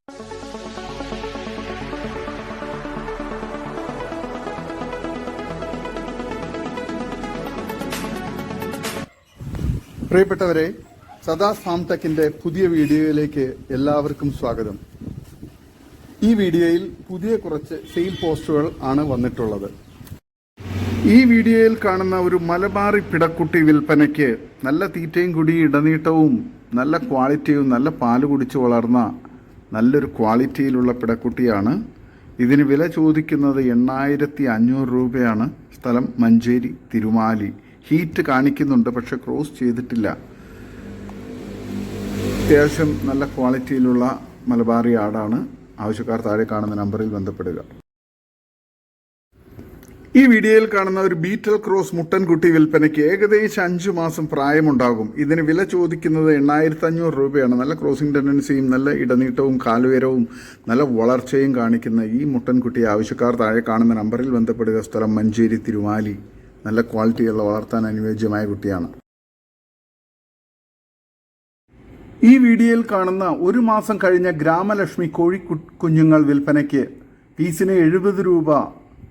പ്രിയപ്പെട്ടവരെ, സദാസ് ഫാം ടെക്കിന്റെ പുതിയ വീഡിയോയിലേക്ക് എല്ലാവർക്കും സ്വാഗതം. ഈ വീഡിയോയിൽ പുതിയ കുറച്ച് സെയിൽ പോസ്റ്റുകൾ ആണ് വന്നിട്ടുള്ളത്. ഈ വീഡിയോയിൽ കാണുന്ന ഒരു മലബാറി പിടക്കുട്ടി വിൽപ്പനയ്ക്ക് നല്ല തീറ്റയും കുടി ഇടനീട്ടവും നല്ല ക്വാളിറ്റിയും നല്ല പാല് കുടിച്ച് വളർന്ന നല്ലൊരു ക്വാളിറ്റിയിലുള്ള പിടക്കുട്ടിയാണ്. ഇതിന് വില ചോദിക്കുന്നത് 8500 രൂപയാണ്. സ്ഥലം മഞ്ചേരി തിരുമാലി. ഹീറ്റ് കാണിക്കുന്നുണ്ട്, പക്ഷെ ക്രോസ് ചെയ്തിട്ടില്ല. അത്യാവശ്യം നല്ല ക്വാളിറ്റിയിലുള്ള മലബാറി ആടാണ്. ആവശ്യക്കാർ താഴെ കാണുന്ന നമ്പറിൽ ബന്ധപ്പെടുക. ഈ വീഡിയോയിൽ കാണുന്ന ഒരു ബീറ്റൽ ക്രോസ് മുട്ടൻകുട്ടി വിൽപ്പനയ്ക്ക് ഏകദേശം 5 മാസം പ്രായമുണ്ടാകും. ഇതിന് വില ചോദിക്കുന്നത് 8500 രൂപയാണ്. നല്ല ക്രോസിംഗ് ടെൻഡൻസിയും നല്ല ഇടനീട്ടവും കാലുയരവും നല്ല വളർച്ചയും കാണിക്കുന്ന ഈ മുട്ടൻകുട്ടി ആവശ്യക്കാർ താഴെ കാണുന്ന നമ്പറിൽ ബന്ധപ്പെടുക. സ്ഥലം മഞ്ചേരി തിരുമാലി. നല്ല ക്വാളിറ്റിയുള്ള വളർത്താൻ അനുയോജ്യമായ കുട്ടിയാണ്. ഈ വീഡിയോയിൽ കാണുന്ന 1 മാസം കഴിഞ്ഞ ഗ്രാമലക്ഷ്മി കോഴി കുഞ്ഞുങ്ങൾ വിൽപ്പനയ്ക്ക് പീസിന് 70 രൂപ.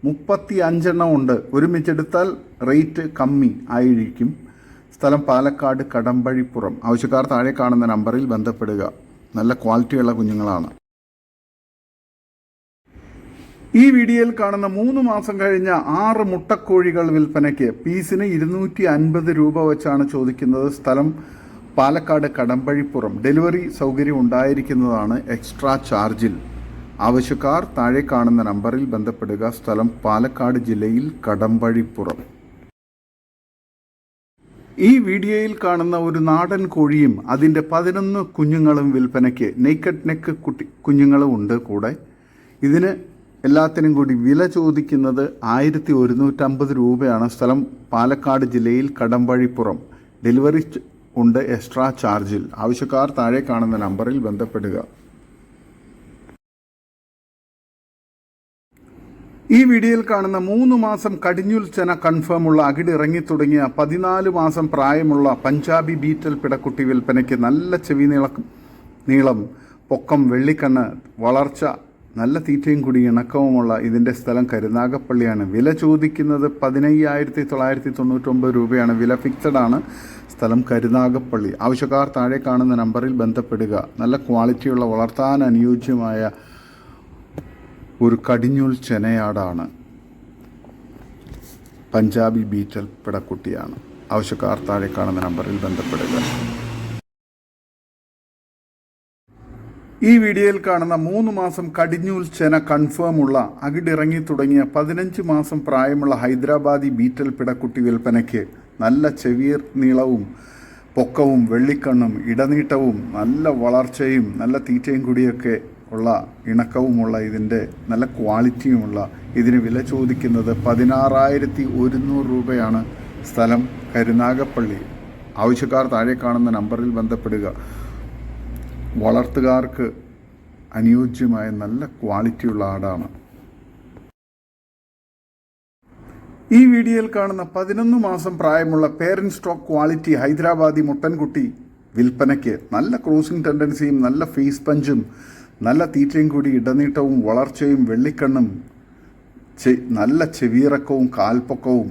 35 എണ്ണം ഉണ്ട്. ഒരുമിച്ചെടുത്താൽ റേറ്റ് കമ്മി ആയിരിക്കും. സ്ഥലം പാലക്കാട് കടമ്പഴിപ്പുറം. ആവശ്യക്കാർ താഴെ കാണുന്ന നമ്പറിൽ ബന്ധപ്പെടുക. നല്ല ക്വാളിറ്റിയുള്ള കുഞ്ഞുങ്ങളാണ്. ഈ വീഡിയോയിൽ കാണുന്ന 3 മാസം കഴിഞ്ഞ 6 മുട്ടക്കോഴികൾ വിൽപ്പനയ്ക്ക് പീസിന് 250 രൂപ വെച്ചാണ് ചോദിക്കുന്നത്. സ്ഥലം പാലക്കാട് കടമ്പഴിപ്പുറം. ഡെലിവറി സൗകര്യം ഉണ്ടായിരിക്കുന്നതാണ് എക്സ്ട്രാ ചാർജിൽ. ആവശ്യക്കാർ താഴെ കാണുന്ന നമ്പറിൽ ബന്ധപ്പെടുക. സ്ഥലം പാലക്കാട് ജില്ലയിൽ കടമ്പഴിപ്പുറം. ഈ വീഡിയോയിൽ കാണുന്ന ഒരു നാടൻ കോഴിയും അതിൻ്റെ 11 കുഞ്ഞുങ്ങളും വിൽപ്പനയ്ക്ക്. നെയ്ക്കഡ് നെക്ക് കുഞ്ഞുങ്ങളും ഉണ്ട് കൂടെ. ഇതിന് എല്ലാത്തിനും കൂടി വില ചോദിക്കുന്നത് 1150 രൂപയാണ്. സ്ഥലം പാലക്കാട് ജില്ലയിൽ കടമ്പഴിപ്പുറം. ഡെലിവറി ഉണ്ട് എക്സ്ട്രാ ചാർജിൽ. ആവശ്യക്കാർ താഴെ കാണുന്ന നമ്പറിൽ ബന്ധപ്പെടുക. ഈ വീഡിയോയിൽ കാണുന്ന 3 മാസം കടിഞ്ഞുൽ ചെന കൺഫേമുള്ള അകിടിറങ്ങി തുടങ്ങിയ 14 മാസം പ്രായമുള്ള പഞ്ചാബി ബീറ്റൽ പിടക്കുട്ടി വിൽപ്പനയ്ക്ക്. നല്ല ചെവി നീളം, പൊക്കം, വെള്ളിക്കണ്ണ്, വളർച്ച, നല്ല തീറ്റയും കൂടി ഇണക്കവുമുള്ള ഇതിൻ്റെ സ്ഥലം കരുനാഗപ്പള്ളിയാണ്. വില ചോദിക്കുന്നത് 15999 രൂപയാണ്. വില ഫിക്സഡ് ആണ്. സ്ഥലം കരുനാഗപ്പള്ളി. ആവശ്യക്കാർ താഴെ കാണുന്ന നമ്പറിൽ ബന്ധപ്പെടുക. നല്ല ക്വാളിറ്റിയുള്ള വളർത്താൻ അനുയോജ്യമായ ഒരു കടിഞ്ഞൂൽ ചെനയാടാണ്. പഞ്ചാബി ബീറ്റൽ പിടക്കുട്ടിയാണ്. ആവശ്യക്കാർ താഴെ കാണുന്ന നമ്പറിൽ ബന്ധപ്പെടുക. ഈ വീഡിയോയിൽ കാണുന്ന 3 മാസം കടിഞ്ഞൂൽ ചെന കൺഫേമുള്ള അകിടിറങ്ങി തുടങ്ങിയ 15 മാസം പ്രായമുള്ള ഹൈദരാബാദി ബീറ്റൽ പിടക്കുട്ടി വിൽപ്പനയ്ക്ക്. നല്ല ചെവിയർ നീളവും പൊക്കവും വെള്ളിക്കണ്ണും ഇടനീട്ടവും നല്ല വളർച്ചയും നല്ല തീറ്റയും കൂടിയൊക്കെ ഉള്ള ഇണക്കവുമുള്ള ഇതിൻ്റെ നല്ല ക്വാളിറ്റിയുമുള്ള ഇതിന് വില ചോദിക്കുന്നത് 16100 രൂപയാണ്. സ്ഥലം കരുനാഗപ്പള്ളി. ആവശ്യക്കാർ താഴെ കാണുന്ന നമ്പറിൽ ബന്ധപ്പെടുക. വളർത്തുകാർക്ക് അനുയോജ്യമായ നല്ല ക്വാളിറ്റിയുള്ള ആടാണ്. ഈ വീഡിയോയിൽ കാണുന്ന 11 മാസം പ്രായമുള്ള പേരന്റ് സ്റ്റോക്ക് ക്വാളിറ്റി ഹൈദരാബാദി മുട്ടൻകുട്ടി വിൽപ്പനയ്ക്ക്. നല്ല ക്രോസിംഗ് ടെൻഡൻസിയും നല്ല ഫേസ് പഞ്ചും നല്ല തീറ്റയും കൂടി ഇടനീട്ടവും വളർച്ചയും വെള്ളിക്കണ്ണും നല്ല ചെവിയിറക്കവും കാൽപ്പൊക്കവും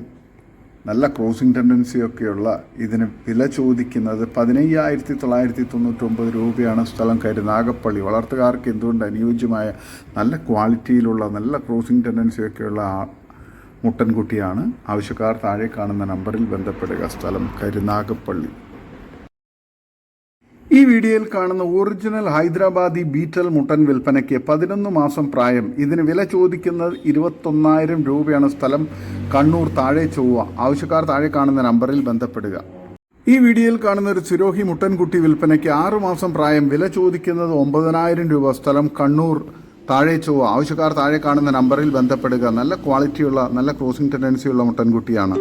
നല്ല ക്രോസിംഗ് ടെൻഡൻസിയൊക്കെയുള്ള ഇതിന് വില ചോദിക്കുന്നത് 15999 രൂപയാണ്. സ്ഥലം കരുനാഗപ്പള്ളി. വളർത്തുകാർക്ക് എന്തുകൊണ്ട് അനുയോജ്യമായ നല്ല ക്വാളിറ്റിയിലുള്ള നല്ല ക്രോസിംഗ് ടെൻഡൻസിയൊക്കെയുള്ള മുട്ടൻകുട്ടിയാണ്. ആവശ്യക്കാർ താഴെ കാണുന്ന നമ്പറിൽ ബന്ധപ്പെടുക. സ്ഥലം കരുനാഗപ്പള്ളി. ഈ വീഡിയോയിൽ കാണുന്ന ഒറിജിനൽ ഹൈദരാബാദി ബീറ്റൽ മുട്ടൻ വിൽപ്പനയ്ക്ക് 11 മാസം പ്രായം. ഇതിന് വില ചോദിക്കുന്നത് 21000 രൂപയാണ്. സ്ഥലം കണ്ണൂർ താഴെ ചൊവ്വ. ആവശ്യക്കാർ താഴെ കാണുന്ന നമ്പറിൽ ബന്ധപ്പെടുക. ഈ വീഡിയോയിൽ കാണുന്ന ഒരു സിരോഹി മുട്ടൻകുട്ടി വിൽപ്പനയ്ക്ക് 6 മാസം പ്രായം. വില ചോദിക്കുന്നത് 9000 രൂപ. സ്ഥലം കണ്ണൂർ താഴെ ചൊവ്വ. ആവശ്യക്കാർ താഴെ കാണുന്ന നമ്പറിൽ ബന്ധപ്പെടുക. നല്ല ക്വാളിറ്റിയുള്ള നല്ല ക്രോസിംഗ് ടെൻഡൻസിയുള്ള മുട്ടൻകുട്ടിയാണ്.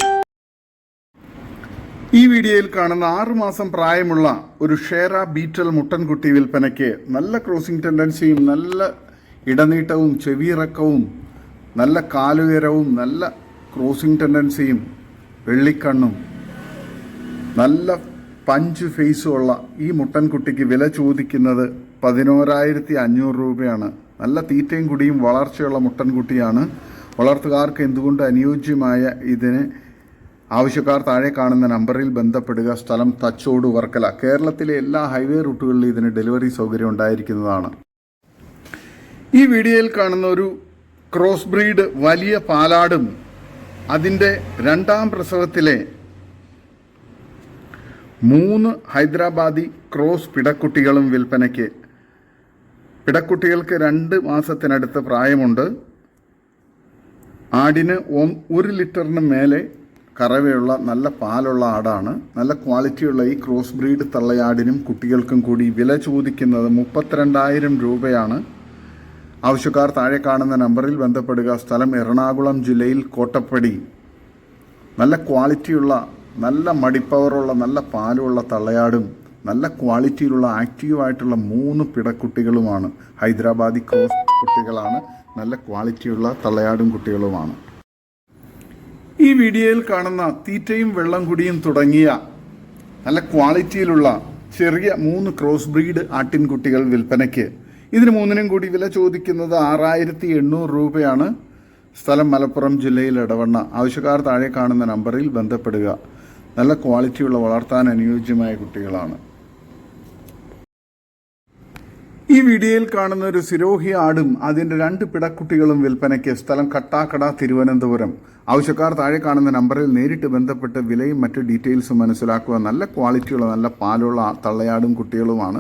ഈ വീഡിയോയിൽ കാണുന്ന 6 മാസം പ്രായമുള്ള ഒരു ഷേറ ബീറ്റൽ മുട്ടൻകുട്ടി വിൽപ്പനയ്ക്ക്. നല്ല ക്രോസിംഗ് ടെൻഡൻസിയും നല്ല ഇടനീട്ടവും ചെവിയിറക്കവും നല്ല കാലുയരവും നല്ല ക്രോസിംഗ് ടെൻഡൻസിയും വെള്ളിക്കണ്ണും നല്ല പഞ്ച് ഫേസുമുള്ള ഈ മുട്ടൻകുട്ടിക്ക് വില ചോദിക്കുന്നത് 11,500 രൂപയാണ്. നല്ല തീറ്റയും കുടിയും വളർച്ചയുള്ള മുട്ടൻകുട്ടിയാണ്. വളർത്തുകാർക്ക് എന്തുകൊണ്ട് അനുയോജ്യമായ ഇതിന് ആവശ്യക്കാർ താഴെ കാണുന്ന നമ്പറിൽ ബന്ധപ്പെടുക. സ്ഥലം തച്ചോട്, വർക്കല. കേരളത്തിലെ എല്ലാ ഹൈവേ റൂട്ടുകളിലും ഇതിന് ഡെലിവറി സൗകര്യം ഉണ്ടായിരിക്കുന്നതാണ്. ഈ വീഡിയോയിൽ കാണുന്ന ഒരു ക്രോസ് ബ്രീഡ് വലിയ പാലാടും അതിൻ്റെ രണ്ടാം പ്രസവത്തിലെ 3 ഹൈദരാബാദി ക്രോസ് പിടക്കുട്ടികളും വിൽപ്പനയ്ക്ക്. പിടക്കുട്ടികൾക്ക് 2 മാസത്തിനടുത്ത് പ്രായമുണ്ട്. ആടിന് 1 ലിറ്ററിന് മേലെ കറവയുള്ള നല്ല പാലുള്ള ആടാണ്. നല്ല ക്വാളിറ്റിയുള്ള ഈ ക്രോസ് ബ്രീഡ് തള്ളയാടിനും കുട്ടികൾക്കും കൂടി വില ചോദിക്കുന്നത് 32,000 രൂപയാണ്. ആവശ്യക്കാർ താഴെ കാണുന്ന നമ്പറിൽ ബന്ധപ്പെടുക. സ്ഥലം എറണാകുളം ജില്ലയിൽ കോട്ടപ്പടി. നല്ല ക്വാളിറ്റിയുള്ള, നല്ല മടിപ്പവറുള്ള, നല്ല പാലുള്ള തള്ളയാടും നല്ല ക്വാളിറ്റിയിലുള്ള ആക്റ്റീവായിട്ടുള്ള 3 പിടക്കുട്ടികളുമാണ്. ഹൈദരാബാദി ക്രോസ് കുട്ടികളാണ്. നല്ല ക്വാളിറ്റിയുള്ള തള്ളയാടും കുട്ടികളുമാണ്. ഈ വീഡിയോയിൽ കാണുന്ന തീറ്റയും വെള്ളം കുടിയും തുടങ്ങിയ നല്ല ക്വാളിറ്റിയിലുള്ള ചെറിയ 3 ക്രോസ് ബ്രീഡ് ആട്ടിൻകുട്ടികൾ വിൽപ്പനയ്ക്ക്. ഇതിന് 3നും കൂടി വില ചോദിക്കുന്നത് 6,800 രൂപയാണ്. സ്ഥലം മലപ്പുറം ജില്ലയിൽ ഇടവണ്ണ. ആവശ്യക്കാർ താഴെ കാണുന്ന നമ്പറിൽ ബന്ധപ്പെടുക. നല്ല ക്വാളിറ്റിയുള്ള, വളർത്താൻ അനുയോജ്യമായ കുട്ടികളാണ്. ഈ വീഡിയോയിൽ കാണുന്ന ഒരു സിരോഹി ആടും അതിൻ്റെ 2 പിടക്കുട്ടികളും വിൽപ്പനയ്ക്ക്. സ്ഥലം കട്ടാക്കട, തിരുവനന്തപുരം. ആവശ്യക്കാർ താഴെ കാണുന്ന നമ്പറിൽ നേരിട്ട് ബന്ധപ്പെട്ട് വിലയും മറ്റ് ഡീറ്റെയിൽസും മനസ്സിലാക്കുക. നല്ല ക്വാളിറ്റിയുള്ള, നല്ല പാലുള്ള തള്ളയാടും കുട്ടികളുമാണ്.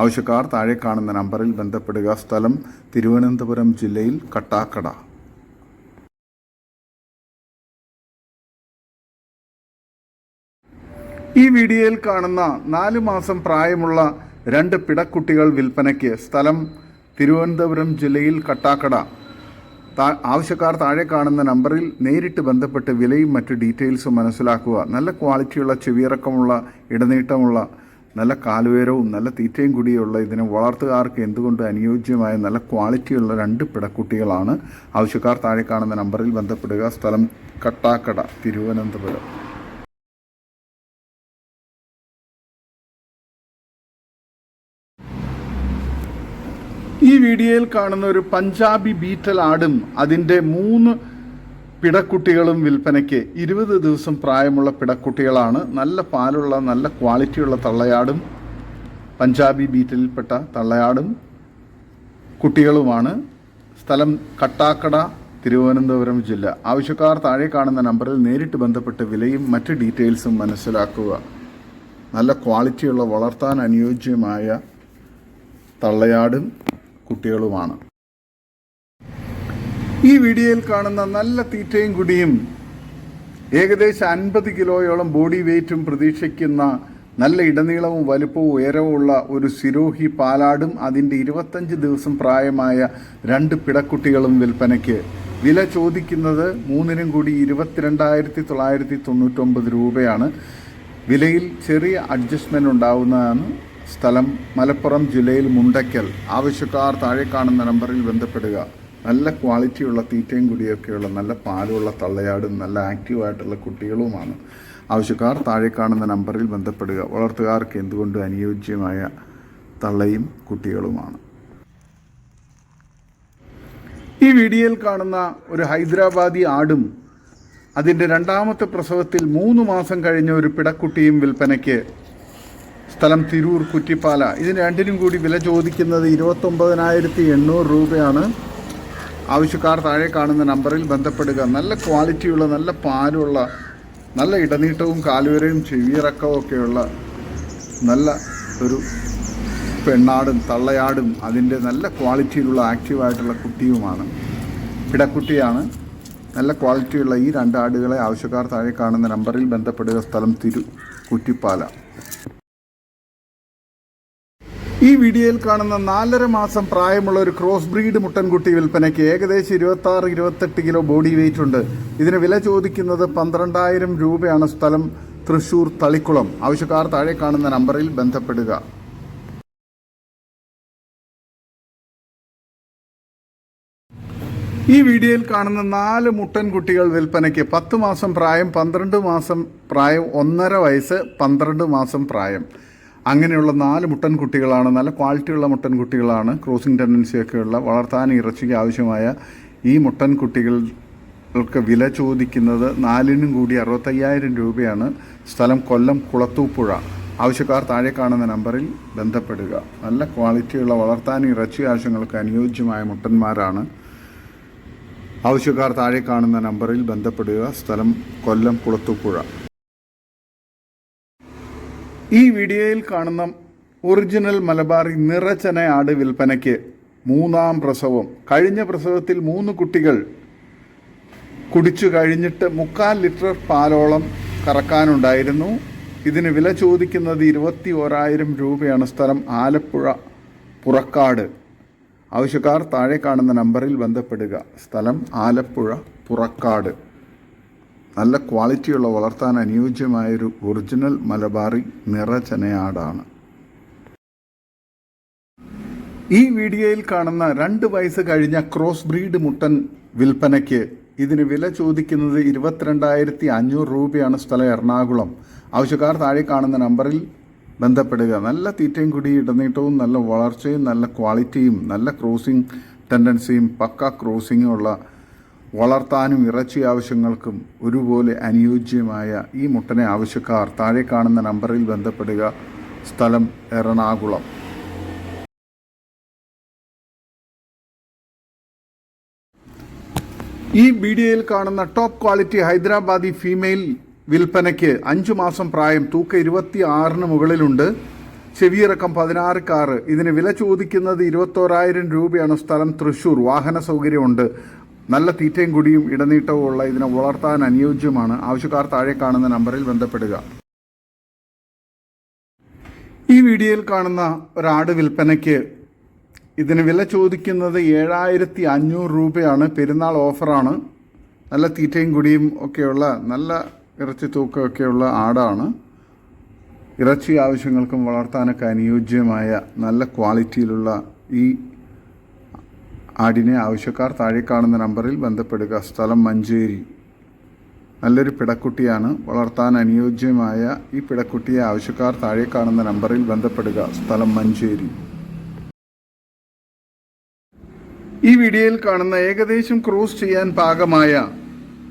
ആവശ്യക്കാർ താഴെ കാണുന്ന നമ്പറിൽ ബന്ധപ്പെടുക. സ്ഥലം തിരുവനന്തപുരം ജില്ലയിൽ കട്ടാക്കട. ഈ വീഡിയോയിൽ കാണുന്ന 4 മാസം പ്രായമുള്ള 2 പിടക്കുട്ടികൾ വിൽപ്പനയ്ക്ക്. സ്ഥലം തിരുവനന്തപുരം ജില്ലയിൽ കട്ടാക്കട. ആവശ്യക്കാർ താഴെ കാണുന്ന നമ്പറിൽ നേരിട്ട് ബന്ധപ്പെട്ട് വിലയും മറ്റ് ഡീറ്റെയിൽസും മനസ്സിലാക്കുക. നല്ല ക്വാളിറ്റിയുള്ള, ചെവിയിറക്കമുള്ള, ഇടനീട്ടമുള്ള, നല്ല കാലുയരവും നല്ല തീറ്റയും കൂടിയുള്ള ഇതിന് വളർത്തുകാർക്ക് എന്തുകൊണ്ട് അനുയോജ്യമായ നല്ല ക്വാളിറ്റിയുള്ള 2 പിടക്കുട്ടികളാണ്. ആവശ്യക്കാർ താഴെ കാണുന്ന നമ്പറിൽ ബന്ധപ്പെടുക. സ്ഥലം കട്ടാക്കട, തിരുവനന്തപുരം. ഈ വീഡിയോയിൽ കാണുന്ന ഒരു പഞ്ചാബി ബീറ്റൽ ആടും അതിൻ്റെ 3 പിടക്കുട്ടികളും വിൽപ്പനയ്ക്ക്. 20 ദിവസം പ്രായമുള്ള പിടക്കുട്ടികളാണ്. നല്ല പാലുള്ള, നല്ല ക്വാളിറ്റിയുള്ള തള്ളയാടും പഞ്ചാബി ബീറ്റലിൽപ്പെട്ട തള്ളയാടും കുട്ടികളുമാണ്. സ്ഥലം കട്ടാക്കട, തിരുവനന്തപുരം ജില്ല. ആവശ്യക്കാർ താഴെ കാണുന്ന നമ്പറിൽ നേരിട്ട് ബന്ധപ്പെട്ട് വിലയും മറ്റ് ഡീറ്റെയിൽസും മനസ്സിലാക്കുക. നല്ല ക്വാളിറ്റിയുള്ള, വളർത്താൻ അനുയോജ്യമായ തള്ളയാടും കുട്ടികളുമാണ്. ഈ വീഡിയോയിൽ കാണുന്ന നല്ല തീറ്റയും കുടിയും ഏകദേശം 50 കിലോയോളം ബോഡി വെയ്റ്റും പ്രതീക്ഷിക്കുന്ന നല്ല ഇടനീളവും വലുപ്പവും ഉയരവുമുള്ള ഒരു സിരോഹി പാലാടും അതിൻ്റെ 25 ദിവസം പ്രായമായ 2 പിടക്കുട്ടികളും വിൽപ്പനയ്ക്ക്. വില ചോദിക്കുന്നത് 3നും കൂടി 22,999 രൂപയാണ്. വിലയിൽ ചെറിയ അഡ്ജസ്റ്റ്മെൻറ്റ് ഉണ്ടാവുന്നതാണ്. സ്ഥലം മലപ്പുറം ജില്ലയിൽ മുണ്ടയ്ക്കൽ. ആവശ്യക്കാർ താഴെ കാണുന്ന നമ്പറിൽ ബന്ധപ്പെടുക. നല്ല ക്വാളിറ്റിയുള്ള തീറ്റയും കുടിയൊക്കെയുള്ള നല്ല പാലുള്ള തള്ളയാടും നല്ല ആക്റ്റീവായിട്ടുള്ള കുട്ടികളുമാണ്. ആവശ്യക്കാർ താഴെ കാണുന്ന നമ്പറിൽ ബന്ധപ്പെടുക. വളർത്തുകാർക്ക് എന്തുകൊണ്ട് അനുയോജ്യമായ തള്ളയും കുട്ടികളുമാണ്. ഈ വീഡിയോയിൽ കാണുന്ന ഒരു ഹൈദരാബാദി ആടും അതിൻ്റെ 2ാമത്തെ പ്രസവത്തിൽ 3 മാസം കഴിഞ്ഞ ഒരു പിടക്കുട്ടിയും വിൽപ്പനയ്ക്ക്. സ്ഥലം തിരൂർ, കുറ്റിപ്പാല. ഇതിന് 2നും കൂടി വില ചോദിക്കുന്നത് 29,800 രൂപയാണ്. ആവശ്യക്കാർ താഴെ കാണുന്ന നമ്പറിൽ ബന്ധപ്പെടുക. നല്ല ക്വാളിറ്റിയുള്ള, നല്ല പാലുള്ള, നല്ല ഇടനീട്ടവും കാലുവരയും ചെവിയിറക്കവും ഒക്കെയുള്ള നല്ല ഒരു പെണ്ണാടും തള്ളയാടും അതിൻ്റെ നല്ല ക്വാളിറ്റിയിലുള്ള ആക്റ്റീവായിട്ടുള്ള കുട്ടിയുമാണ്. പിടക്കുട്ടിയാണ്. നല്ല ക്വാളിറ്റിയുള്ള ഈ 2 ആടുകളെ ആവശ്യക്കാർ താഴെ കാണുന്ന നമ്പറിൽ ബന്ധപ്പെടുക. സ്ഥലം കുറ്റിപ്പാല. ഈ വീഡിയോയിൽ കാണുന്ന 4.5 മാസം പ്രായമുള്ള ഒരു ക്രോസ് ബ്രീഡ് മുട്ടൻകുട്ടി വിൽപ്പനയ്ക്ക്. ഏകദേശം 26-28 കിലോ ബോഡി വെയ്റ്റ് ഉണ്ട്. ഇതിന് വില ചോദിക്കുന്നത് 12,000 രൂപയാണ്. സ്ഥലം തൃശ്ശൂർ, തളിക്കുളം. ആവശ്യക്കാർ താഴെ കാണുന്ന നമ്പറിൽ ബന്ധപ്പെടുക. ഈ വീഡിയോയിൽ കാണുന്ന 4 മുട്ടൻകുട്ടികൾ വിൽപ്പനയ്ക്ക്. 10 മാസം പ്രായം, 12 മാസം പ്രായം, 1.5 വയസ്സ്, 12 മാസം പ്രായം. അങ്ങനെയുള്ള 4 മുട്ടൻകുട്ടികളാണ്. നല്ല ക്വാളിറ്റിയുള്ള മുട്ടൻകുട്ടികളാണ്. ക്രോസിംഗ് ടെൻഡൻസിയൊക്കെയുള്ള വളർത്താൻ ഇറച്ചിക്ക് ആവശ്യമായ ഈ മുട്ടൻകുട്ടികൾക്ക് വില ചോദിക്കുന്നത് 4നും കൂടി 65,000 രൂപയാണ്. സ്ഥലം കൊല്ലം കുളത്തൂപ്പുഴ. ആവശ്യക്കാർ താഴെ കാണുന്ന നമ്പറിൽ ബന്ധപ്പെടുക. നല്ല ക്വാളിറ്റിയുള്ള വളർത്താൻ ഇറച്ചി ആവശ്യങ്ങൾക്ക് അനുയോജ്യമായ മുട്ടന്മാരാണ്. ആവശ്യക്കാർ താഴെ കാണുന്ന നമ്പറിൽ ബന്ധപ്പെടുക. സ്ഥലം കൊല്ലം കുളത്തൂപ്പുഴ. ഈ വീഡിയോയിൽ കാണുന്ന ഒറിജിനൽ മലബാറി നിറച്ചന ആട് വിൽപ്പനയ്ക്ക്. 3ാം പ്രസവം. കഴിഞ്ഞ പ്രസവത്തിൽ 3 കുട്ടികൾ കുടിച്ചു കഴിഞ്ഞിട്ട് 3/4 ലിറ്റർ പാലോളം കറക്കാനുണ്ടായിരുന്നു. ഇതിന് വില ചോദിക്കുന്നത് 21,000 രൂപയാണ്. സ്ഥലം ആലപ്പുഴ പുറക്കാട്. ആവശ്യക്കാർ താഴെ കാണുന്ന നമ്പറിൽ ബന്ധപ്പെടുക. സ്ഥലം ആലപ്പുഴ പുറക്കാട്. നല്ല ക്വാളിറ്റിയുള്ള വളർത്താൻ അനുയോജ്യമായൊരു ഒറിജിനൽ മലബാറി നിറചനയാടാണ്. ഈ വീഡിയോയിൽ കാണുന്ന 2 വയസ്സ് കഴിഞ്ഞ ക്രോസ് ബ്രീഡ് മുട്ടൻ വിൽപ്പനയ്ക്ക്. ഇതിന് വില ചോദിക്കുന്നത് 22,500 രൂപയാണ്. സ്ഥലം എറണാകുളം. ആവശ്യക്കാർ താഴെ കാണുന്ന നമ്പറിൽ ബന്ധപ്പെടുക. നല്ല തീറ്റയും കുടി ഇടനീട്ടവും നല്ല വളർച്ചയും നല്ല ക്വാളിറ്റിയും നല്ല ക്രോസിംഗ് ടെൻഡൻസിയും പക്ക ക്രോസിംഗും ഉള്ള വളർത്താനും ഇറച്ചി ആവശ്യങ്ങൾക്കും ഒരുപോലെ അനുയോജ്യമായ ഈ മുട്ടനെ ആവശ്യക്കാർ താഴെ കാണുന്ന നമ്പറിൽ ബന്ധപ്പെടുക. സ്ഥലം എറണാകുളം. ഈ വീഡിയോയിൽ കാണുന്ന ടോപ്പ് ക്വാളിറ്റി ഹൈദരാബാദി ഫീമെയിൽ വിൽപ്പനയ്ക്ക്. 5 മാസം പ്രായം. തൂക്കം 26 മുകളിലുണ്ട്. ചെവിയിറക്കം 16 കാറ്. ഇതിന് വില ചോദിക്കുന്നത് 21,000 രൂപയാണ്. സ്ഥലം തൃശ്ശൂർ. വാഹന സൗകര്യമുണ്ട്. നല്ല തീറ്റയും കുടിയും ഇടനീട്ടവും ഉള്ള ഇതിനെ വളർത്താൻ അനുയോജ്യമാണ്. ആവശ്യക്കാർ താഴെ കാണുന്ന നമ്പറിൽ ബന്ധപ്പെടുക. ഈ വീഡിയോയിൽ കാണുന്ന ഒരാട് വിൽപ്പനയ്ക്ക്. ഇതിന് വില ചോദിക്കുന്നത് 7,500 രൂപയാണ്. പെരുന്നാൾ ഓഫറാണ്. നല്ല തീറ്റയും കുടിയും ഒക്കെയുള്ള നല്ല ഇറച്ചി തൂക്കമൊക്കെയുള്ള ആടാണ്. ഇറച്ചി ആവശ്യങ്ങൾക്കും വളർത്താനൊക്കെ അനുയോജ്യമായ നല്ല ക്വാളിറ്റിയിലുള്ള ഈ ആടിനെ ആവശ്യക്കാർ താഴെ കാണുന്ന നമ്പറിൽ ബന്ധപ്പെടുക. സ്ഥലം മഞ്ചേരി. നല്ലൊരു പിടക്കുട്ടിയാണ്. വളർത്താൻ അനുയോജ്യമായ ഈ പിടക്കുട്ടിയെ ആവശ്യക്കാർ താഴെ കാണുന്ന നമ്പറിൽ ബന്ധപ്പെടുക. സ്ഥലം മഞ്ചേരി. ഈ വീഡിയോയിൽ കാണുന്ന ഏകദേശം ക്രോസ് ചെയ്യാൻ പാകമായ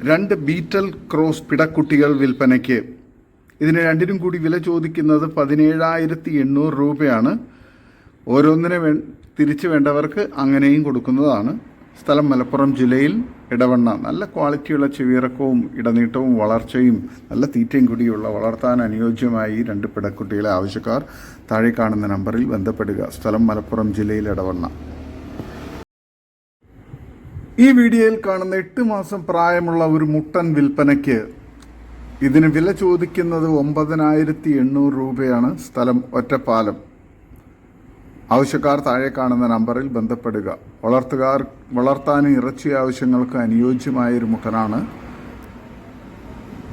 2 ബീറ്റൽ ക്രോസ് പിടക്കുട്ടികൾ വിൽപ്പനയ്ക്ക്. ഇതിന് 2നും കൂടി വില ചോദിക്കുന്നത് 17,800 രൂപയാണ്. ഓരോന്നിനെ തിരിച്ചു വേണ്ടവർക്ക് അങ്ങനെയും കൊടുക്കുന്നതാണ്. സ്ഥലം മലപ്പുറം ജില്ലയിൽ ഇടവണ്ണ. നല്ല ക്വാളിറ്റിയുള്ള ചെവിയിറക്കവും ഇടനീട്ടവും വളർച്ചയും നല്ല തീറ്റയും കൂടിയുള്ള വളർത്താൻ അനുയോജ്യമായ ഈ 2 പിടക്കുട്ടികളെ ആവശ്യക്കാർ താഴെ കാണുന്ന നമ്പറിൽ ബന്ധപ്പെടുക. സ്ഥലം മലപ്പുറം ജില്ലയിൽ ഇടവണ്ണ. ഈ വീഡിയോയിൽ കാണുന്ന 8 മാസം പ്രായമുള്ള ഒരു മുട്ടൻ വിൽപ്പനയ്ക്ക്. ഇതിന് വില ചോദിക്കുന്നത് 9,800 രൂപയാണ്. സ്ഥലം ഒറ്റപ്പാലം. ആവശ്യക്കാർ താഴെ കാണുന്ന നമ്പറിൽ ബന്ധപ്പെടുക. വളർത്താനും ഇറച്ചി ആവശ്യങ്ങൾക്ക് അനുയോജ്യമായൊരു മുട്ടനാണ്.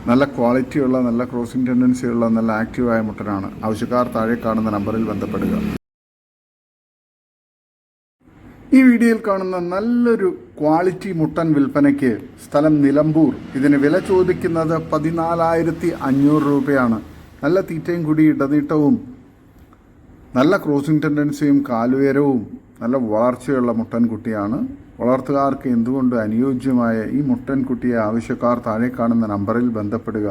നല്ല ക്വാളിറ്റിയുള്ള നല്ല ക്രോസിംഗ് ടെൻഡൻസിയുള്ള നല്ല ആക്റ്റീവായ മുട്ടനാണ്. ആവശ്യക്കാർ താഴെ കാണുന്ന നമ്പറിൽ ബന്ധപ്പെടുക. ഈ വീഡിയോയിൽ കാണുന്ന നല്ലൊരു ക്വാളിറ്റി മുട്ടൻ വിൽപ്പനയ്ക്ക്. സ്ഥലം നിലമ്പൂർ. ഇതിന് വില ചോദിക്കുന്നത് 14,500 രൂപയാണ്. നല്ല തീറ്റയും കുടി ഇടനീട്ടവും നല്ല ക്രോസിംഗ് ടെൻഡൻസിയും കാലുയരവും നല്ല വളർച്ചയുള്ള മുട്ടൻകുട്ടിയാണ്. വളർത്തുകാർക്ക് എന്തുകൊണ്ട് അനുയോജ്യമായ ഈ മുട്ടൻകുട്ടിയെ ആവശ്യക്കാർ താഴെ കാണുന്ന നമ്പറിൽ ബന്ധപ്പെടുക.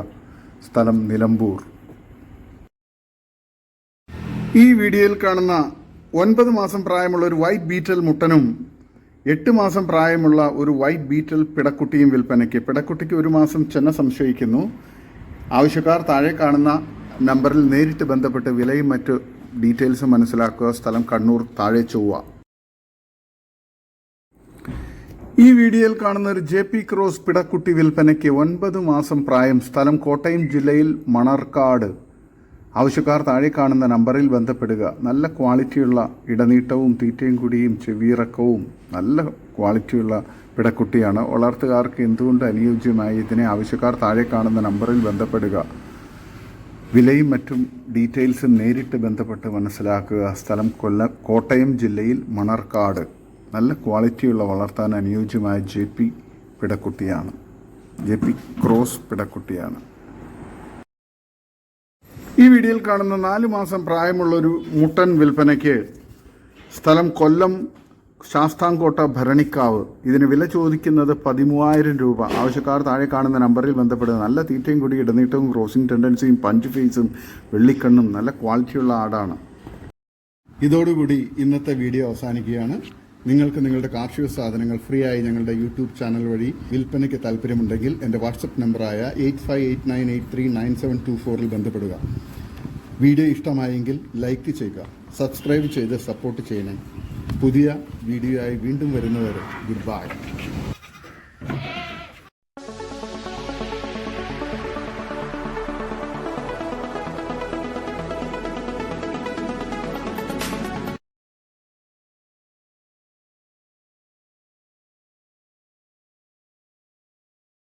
സ്ഥലം നിലമ്പൂർ. ഈ വീഡിയോയിൽ കാണുന്ന 9 മാസം പ്രായമുള്ള ഒരു വൈറ്റ് ബീറ്റൽ മുട്ടനും 8 മാസം പ്രായമുള്ള ഒരു വൈറ്റ് ബീറ്റൽ പിടക്കുട്ടിയും വിൽപ്പനയ്ക്ക്. പിടക്കുട്ടിക്ക് 1 മാസം ചെന സംശയിക്കുന്നു. ആവശ്യക്കാർ താഴെ കാണുന്ന നമ്പറിൽ നേരിട്ട് ബന്ധപ്പെട്ട് വിലയും മറ്റു ഡീറ്റെയിൽസ് മനസ്സിലാക്കുക. സ്ഥലം കണ്ണൂർ താഴെ ചൊവ്വ. ഈ വീഡിയോയിൽ കാണുന്ന ഒരു JP ക്രോസ് പിടക്കുട്ടി വിൽപ്പനയ്ക്ക്. 9 മാസം പ്രായം. സ്ഥലം കോട്ടയം ജില്ലയിൽ മണർക്കാട്. ആവശ്യക്കാർ താഴെ കാണുന്ന നമ്പറിൽ ബന്ധപ്പെടുക. നല്ല ക്വാളിറ്റിയുള്ള ഇടനീട്ടവും തീറ്റയും കുടിയും ചെവിയിറക്കവും നല്ല ക്വാളിറ്റിയുള്ള പിടക്കുട്ടിയാണ്. വളർത്തുകാർക്ക് എന്തുകൊണ്ട് അനുയോജ്യമായി ഇതിനെ ആവശ്യക്കാർ താഴെ കാണുന്ന നമ്പറിൽ ബന്ധപ്പെടുക. വിലയും മറ്റും ഡീറ്റെയിൽസും നേരിട്ട് ബന്ധപ്പെട്ട് മനസ്സിലാക്കുക. സ്ഥലം കോട്ടയം ജില്ലയിൽ മണർക്കാട്. നല്ല ക്വാളിറ്റിയുള്ള വളർത്താൻ അനുയോജ്യമായ JP പിടക്കുട്ടിയാണ്. JP ക്രോസ് പിടക്കുട്ടിയാണ്. ഈ വീഡിയോയിൽ കാണുന്ന 4 മാസം പ്രായമുള്ളൊരു മുട്ടൻ വിൽപ്പനയ്ക്ക്. സ്ഥലം കൊല്ലം ശാസ്താംകോട്ട ഭരണിക്കാവ്. ഇതിന് വില ചോദിക്കുന്നത് 13,000 രൂപ. ആവശ്യക്കാർ താഴെ കാണുന്ന നമ്പറിൽ ബന്ധപ്പെടുക. നല്ല തീറ്റയും കൂടി ഇടനീട്ടവും ക്രോസിംഗ് ടെൻഡൻസിയും പഞ്ച് ഫേസും വെള്ളിക്കണ്ണും നല്ല ക്വാളിറ്റിയുള്ള ആടാണ്. ഇതോടുകൂടി ഇന്നത്തെ വീഡിയോ അവസാനിക്കുകയാണ്. നിങ്ങൾക്ക് നിങ്ങളുടെ കാർഷിക സാധനങ്ങൾ ഫ്രീ ആയി ഞങ്ങളുടെ യൂട്യൂബ് ചാനൽ വഴി വിൽപ്പനയ്ക്ക് താല്പര്യമുണ്ടെങ്കിൽ എൻ്റെ വാട്സപ്പ് നമ്പറായ 8589839724 ബന്ധപ്പെടുക. വീഡിയോ ഇഷ്ടമായെങ്കിൽ ലൈക്ക് ചെയ്യുക, സബ്സ്ക്രൈബ് ചെയ്ത് സപ്പോർട്ട് ചെയ്യണേ. പുതിയ വീഡിയോ ആയി വീണ്ടും വരുന്നവരെ ഗുഡ് ബൈ.